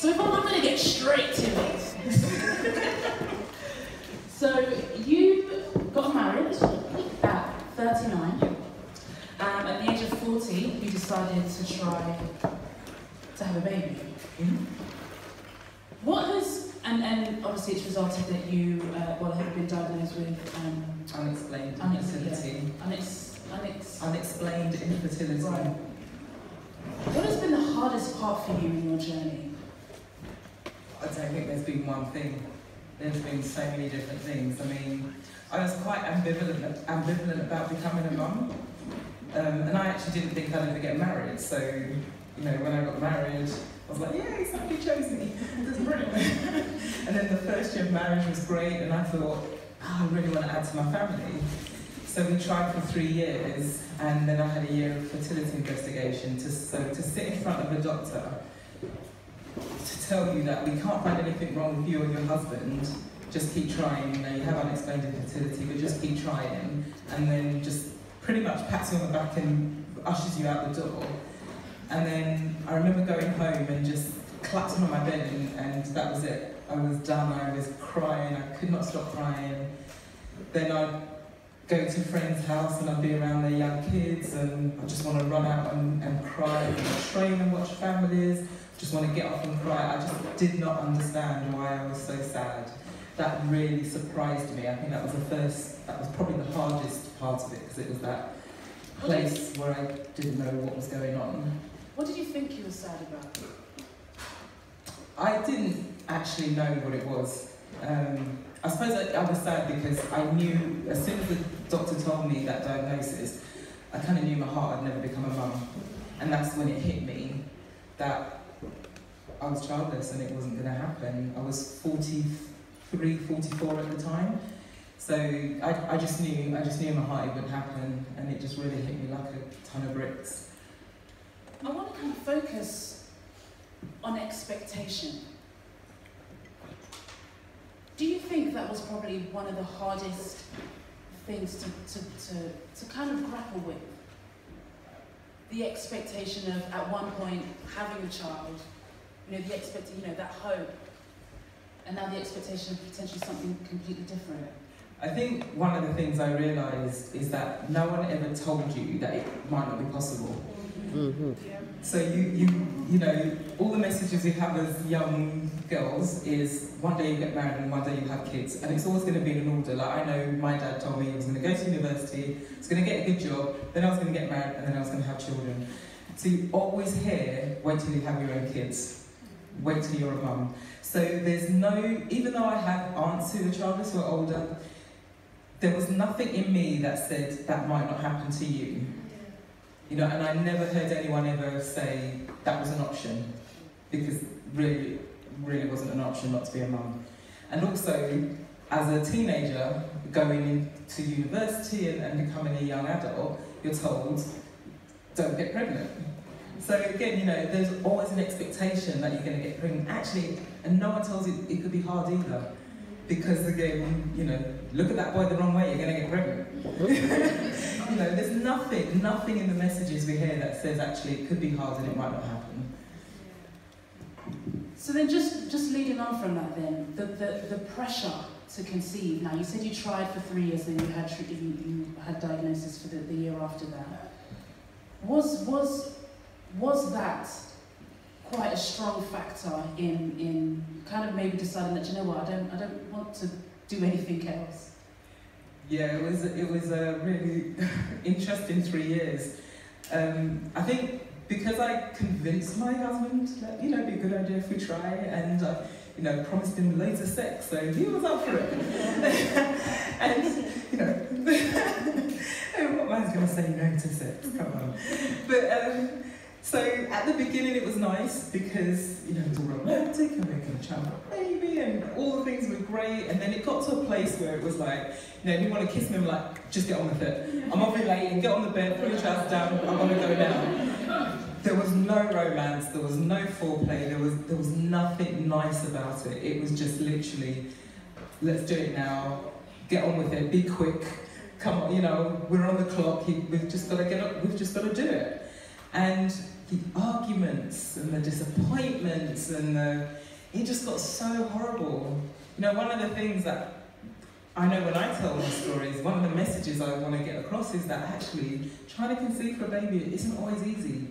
So I'm going to get straight to it. So you got married at 39, and at the age of 40, you decided to try to have a baby. Mm-hmm. What has, and obviously it's resulted that you have been diagnosed with unexplained infertility. Unexplained infertility. Right. What has been the hardest part for you in your journey? I don't think there's been one thing. There's been so many different things. I mean, I was quite ambivalent about becoming a mum. And I actually didn't think I'd ever get married. So, you know, when I got married, I was like, yay, somebody chose me. This is brilliant. And then the first year of marriage was great, and I thought, I really want to add to my family. So we tried for 3 years, and then I had a year of fertility investigation to sit in front of a doctor to tell you that we can't find anything wrong with you or your husband, just keep trying, you know, you have unexplained infertility, but just keep trying, and then just pretty much pats you on the back and ushers you out the door. And then I remember going home and just collapsing on my bed, and that was it. I was done, I was crying, I could not stop crying. Then I'd go to a friend's house and I'd be around their young kids, and I just want to run out and cry and train and watch families, just want to get off and cry. I just did not understand why I was so sad. That really surprised me. I think that was probably the hardest part of it, because it was that place where I didn't know what was going on. What did you think you were sad about? I didn't actually know what it was. I suppose I was sad because I knew, as soon as the doctor told me that diagnosis, I kind of knew in my heart I'd never become a mum. And that's when it hit me that I was childless and it wasn't going to happen. I was 43, 44 at the time. So I just knew in my heart it wouldn't happen, and it just really hit me like a ton of bricks. I want to kind of focus on expectation. Do you think that was probably one of the hardest things to kind of grapple with? The expectation of, at one point, having a child, you know, that hope, and now the expectation of potentially something completely different. I think one of the things I realised is that no one ever told you that it might not be possible. Mm-hmm. Yeah. So you know, all the messages we have as young girls is one day you get married and one day you have kids, and it's always going to be in an order. Like, I know my dad told me he was going to go to university, he was going to get a good job, then I was going to get married, and then I was going to have children. So you always hear, wait till you have your own kids, wait till you're a mum. So there's no, even though I have aunts who are childless who are older, there was nothing in me that said that might not happen to you. You know, and I never heard anyone ever say that was an option, because really wasn't an option not to be a mum. And also, as a teenager, going into university and becoming a young adult, you're told, don't get pregnant. So again, you know, there's always an expectation that you're going to get pregnant. Actually, and no one tells you it could be hard either. Because again, you know, look at that boy the wrong way, you're going to get pregnant. You know, there's nothing in the messages we hear that says actually it could be hard and it might not happen. So then just leading on from that then, the pressure to conceive. Now, you said you tried for 3 years, then you had diagnosis for the year after that. Was that quite a strong factor in kind of maybe deciding that, you know what, I don't want to do anything else? Yeah, it was a really interesting 3 years. I think because I convinced my husband that, you know, it'd be a good idea if we try, and you know, promised him loads of sex, so he was up for it. And you know, what man's gonna say no to sex? Come on. But so at the beginning it was nice because, you know, it was all romantic and we're going to have a baby and all the things were great, and then it got to a place where it was like, you know, if you want to kiss me, I'm like, just get on with it. I'm ovulating, get on the bed, put your trousers down, I want to go now. There was no romance, there was no foreplay, there was nothing nice about it. It was just literally, let's do it now, get on with it, be quick, come on, you know, we're on the clock, we've just got to get up, we've just got to do it. And the arguments and the disappointments and it just got so horrible. You know, one of the things that I know when I tell my stories, one of the messages I want to get across is that actually trying to conceive for a baby isn't always easy.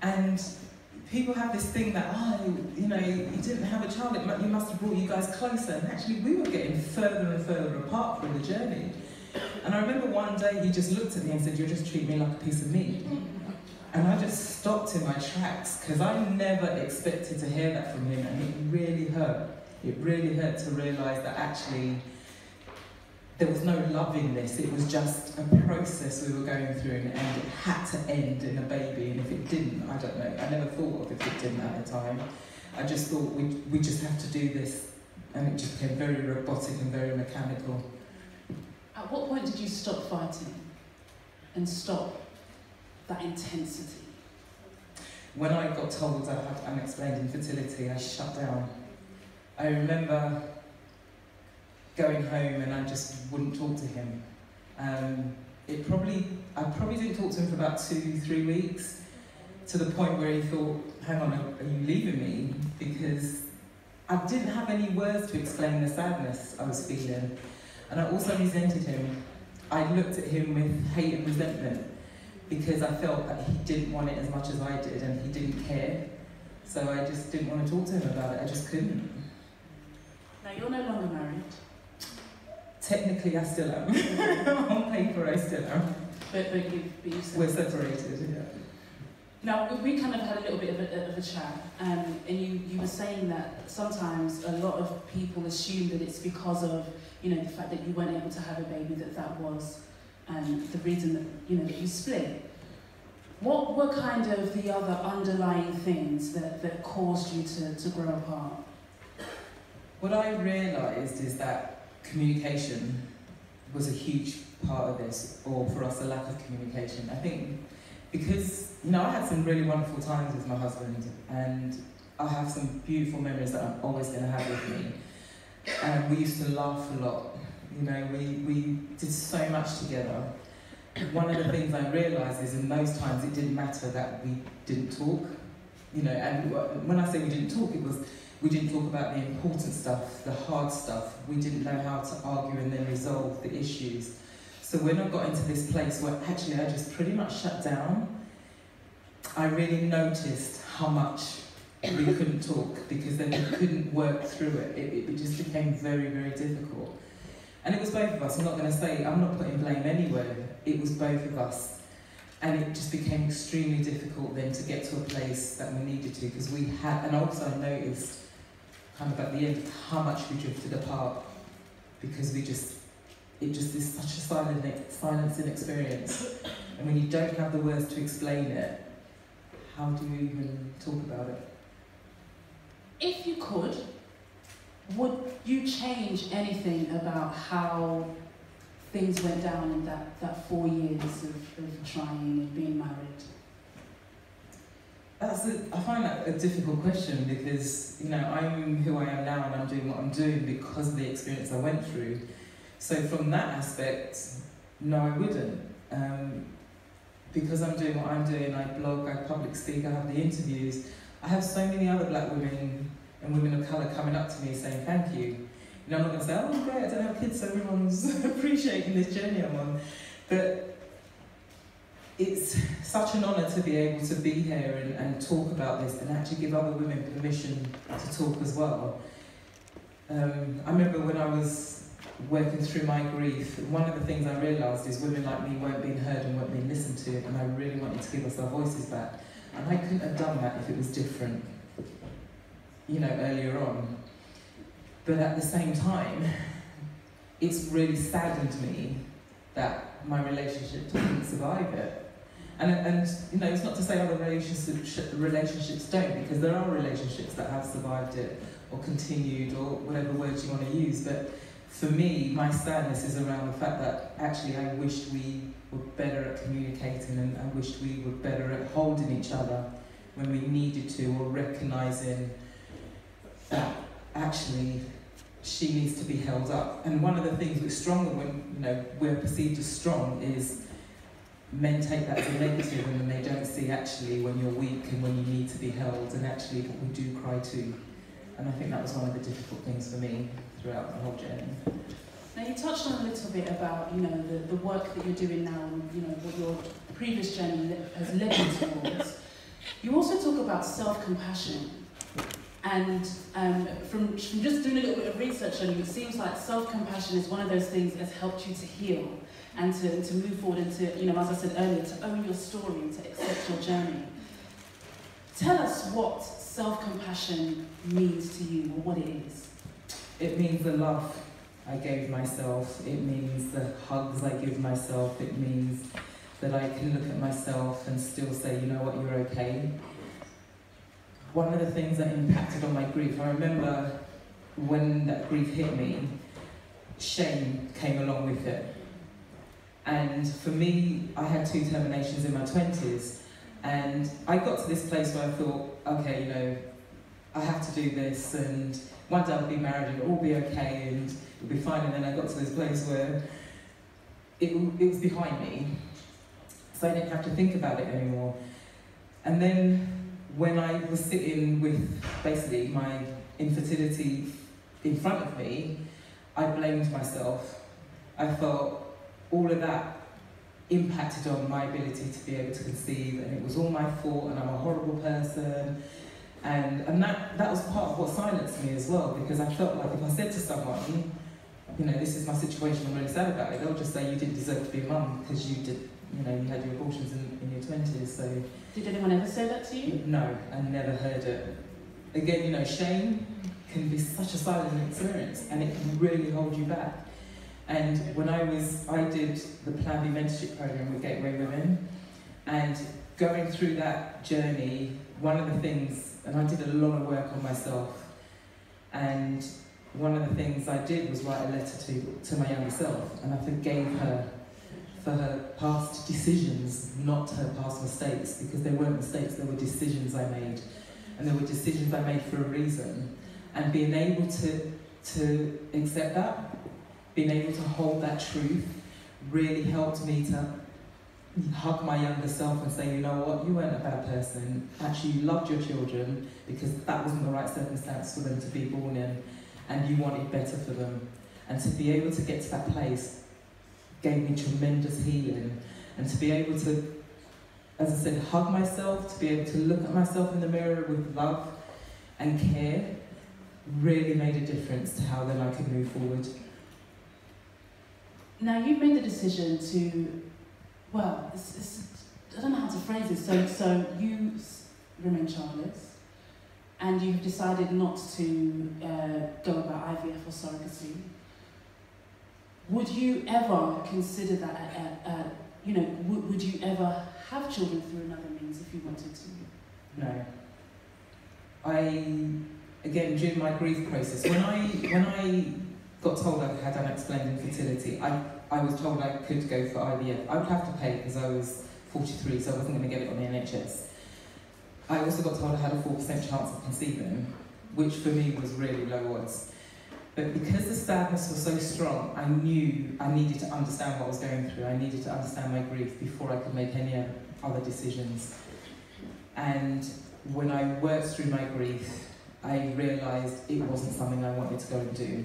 And people have this thing that, you know, you didn't have a child, you must have brought you guys closer. And actually we were getting further and further apart from the journey. And I remember one day he just looked at me and said, "You're just treating me like a piece of meat." And I just stopped in my tracks, because I never expected to hear that from him, and it really hurt. It really hurt to realise that actually there was no love in this. It was just a process we were going through, and it had to end in a baby. And if it didn't, I don't know. I never thought of if it didn't at the time. I just thought we just have to do this, and it just became very robotic and very mechanical. At what point did you stop fighting and stop that intensity? When I got told I had unexplained infertility, I shut down. I remember going home and I just wouldn't talk to him. I probably didn't talk to him for about 2-3 weeks, to the point where he thought, "Hang on, are you leaving me?" Because I didn't have any words to explain the sadness I was feeling. And I also resented him. I looked at him with hate and resentment, because I felt that he didn't want it as much as I did, and he didn't care. So I just didn't want to talk to him about it. I just couldn't. Now, you're no longer married. Technically, I still am. On paper, I still am. But we're separated, yeah. Now, we kind of had a little bit of a chat, and you were saying that sometimes a lot of people assume that it's because of, you know, the fact that you weren't able to have a baby, that was the reason that, you know, that you split. What were kind of the other underlying things that caused you to grow apart? What I realised is that communication was a huge part of this, or for us, a lack of communication. I think because, you know, I had some really wonderful times with my husband, and I have some beautiful memories that I'm always going to have with me. And we used to laugh a lot. You know, we did so much together. One of the things I realised is in those times it didn't matter that we didn't talk. You know, and when I say we didn't talk, it was we didn't talk about the important stuff, the hard stuff. We didn't know how to argue and then resolve the issues. So when I got into this place where actually I just pretty much shut down, I really noticed how much we couldn't talk, because then we couldn't work through it. It just became very, very difficult. And it was both of us. I'm not going to say, I'm not putting blame anywhere. It was both of us. And it just became extremely difficult then to get to a place that we needed to, because we had, and also I noticed kind of at the end how much we drifted apart, because it just is such a silencing experience. And when you don't have the words to explain it, how do you even talk about it? If you could, would you change anything about how things went down in that 4 years of trying and being married? I find that a difficult question, because, you know, I'm who I am now and I'm doing what I'm doing because of the experience I went through. So from that aspect, no, I wouldn't. Because I'm doing what I'm doing, I blog, I public speak, I have the interviews. I have so many other black women and women of colour coming up to me saying thank you. You know, I'm not going to say, "Oh, great, I don't have kids, so everyone's appreciating this journey I'm on." But it's such an honour to be able to be here and talk about this, and actually give other women permission to talk as well. I remember when I was working through my grief, one of the things I realised is women like me weren't being heard and weren't being listened to, and I really wanted to give us our voices back. And I couldn't have done that if it was different, you know, earlier on. But at the same time, it's really saddened me that my relationship didn't survive it. And you know, it's not to say other relationships don't, because there are relationships that have survived it, or continued, or whatever words you want to use. But for me, my sadness is around the fact that actually I wished we were better at communicating, and I wished we were better at holding each other when we needed to, or recognising that actually she needs to be held up. And one of the things that's stronger when, you know, we're perceived as strong is men take that as a negative, and then they don't see actually when you're weak and when you need to be held, and actually we do cry too. And I think that was one of the difficult things for me throughout the whole journey. Now you touched on a little bit about, you know, the work that you're doing now, and you know what your previous journey has led you towards. You also talk about self-compassion, and from just doing a little bit of research on you, it seems like self-compassion is one of those things that has helped you to heal and to move forward and to, you know, as I said earlier, to own your story and to accept your journey. Tell us what self-compassion means to you, or what it is. It means the love I gave myself. It means the hugs I give myself. It means that I can look at myself and still say, you know what, you're okay. One of the things that impacted on my grief, I remember when that grief hit me, shame came along with it. And for me, I had 2 terminations in my 20s, and I got to this place where I thought, okay, you know, I have to do this, and one day I'll be married and it'll all be okay and it'll be fine. And then I got to this place where it was behind me, so I didn't have to think about it anymore. And then when I was sitting with basically my infertility in front of me, I blamed myself. I felt all of that impacted on my ability to be able to conceive, and it was all my fault, and I'm a horrible person. And that was part of what silenced me as well, because I felt like if I said to someone, you know, this is my situation, I'm really sad about it, they'll just say you didn't deserve to be a mum because you did, you know, you had your abortions in your 20s. So did anyone ever say that to you? No, I never heard it. Again, you know, shame can be such a silent experience, and it can really hold you back. And when I did the Plan B mentorship program with Gateway Women, and going through that journey, one of the things, and I did a lot of work on myself, and one of the things I did was write a letter to my younger self, and I forgave her for her past decisions, not her past mistakes, because they weren't mistakes, they were decisions I made, and they were decisions I made for a reason. And being able to accept that, being able to hold that truth, really helped me to hug my younger self and say, you know what, you weren't a bad person. Actually, you loved your children because that wasn't the right circumstance for them to be born in, and you wanted better for them. And to be able to get to that place gave me tremendous healing. And to be able to, as I said, hug myself, to be able to look at myself in the mirror with love and care, really made a difference to how then I could move forward. Now, you've made the decision to, well, I don't know how to phrase this, so you remain childless, and you've decided not to go about IVF or surrogacy. Would you ever consider that, you know, would you ever have children through another means if you wanted to? No. Again, during my grief process, when I got told I had unexplained infertility, I was told I could go for IVF. I would have to pay because I was 43, so I wasn't going to get it on the NHS. I also got told I had a 4% chance of conceiving, which for me was really low odds. But because the sadness was so strong, I knew I needed to understand what I was going through. I needed to understand my grief before I could make any other decisions. And when I worked through my grief, I realised it wasn't something I wanted to go and do.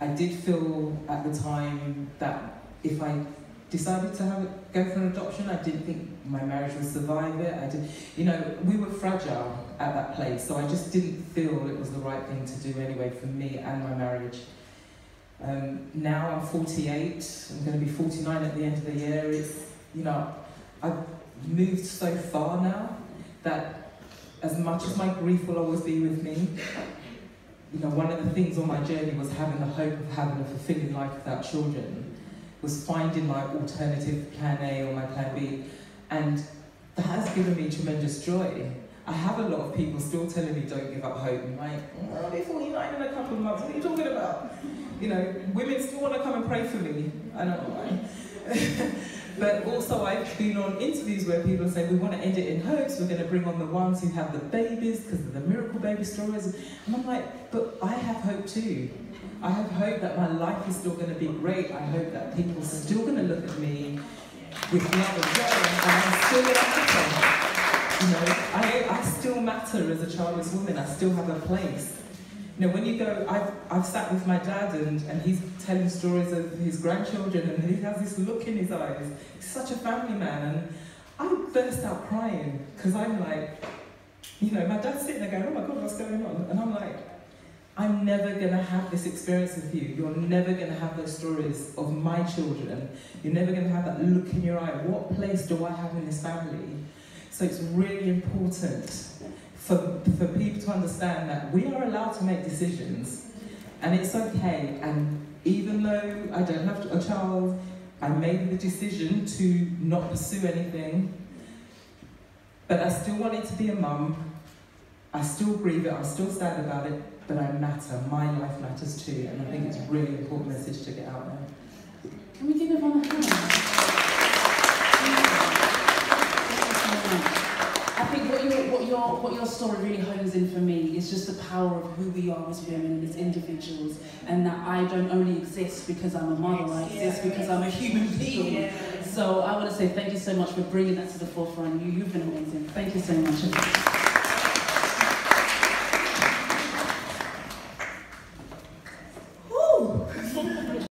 I did feel at the time that if I decided to go for an adoption, I didn't think my marriage would survive it. You know, we were fragile at that place, so I just didn't feel it was the right thing to do anyway for me and my marriage. Now I'm 48, I'm going to be 49 at the end of the year. It's, you know, I've moved so far now that as much as my grief will always be with me, you know, one of the things on my journey was having the hope of having a fulfilling life without children, was finding my alternative plan A or my plan B, and that has given me tremendous joy. I have a lot of people still telling me don't give up hope. I'm like, oh, I'll be 49 in a couple of months, what are you talking about? You know, women still want to come and pray for me. I don't know why. But also I've been on interviews where people say, we want to end it in hopes, we're going to bring on the ones who have the babies because of the miracle baby stories. And I'm like, but I have hope too. I have hope that my life is still going to be great. I hope that people are still going to look at me with love and joy, and I'm still an African. You know, I still matter as a childless woman. I still have a place. You know, when you go, I've sat with my dad and he's telling stories of his grandchildren, and he has this look in his eyes. He's such a family man, and I burst out crying because I'm like, you know, my dad's sitting there going, oh my God, what's going on? And I'm like, I'm never going to have this experience with you. You're never going to have those stories of my children. You're never going to have that look in your eye. What place do I have in this family? So it's really important for people to understand that we are allowed to make decisions, and it's okay. And even though I don't have a child, I made the decision to not pursue anything, but I still wanted to be a mum. I still grieve it, I'm still sad about it, but I matter. My life matters too, and I think it's a really important message to get out there. Can we give everyone a hand? I think what your story really hones in for me is just the power of who we are as women and as individuals, and that I don't only exist because I'm a mother, I exist because I'm a human being. So I want to say thank you so much for bringing that to the forefront. You've been amazing. Thank you so much.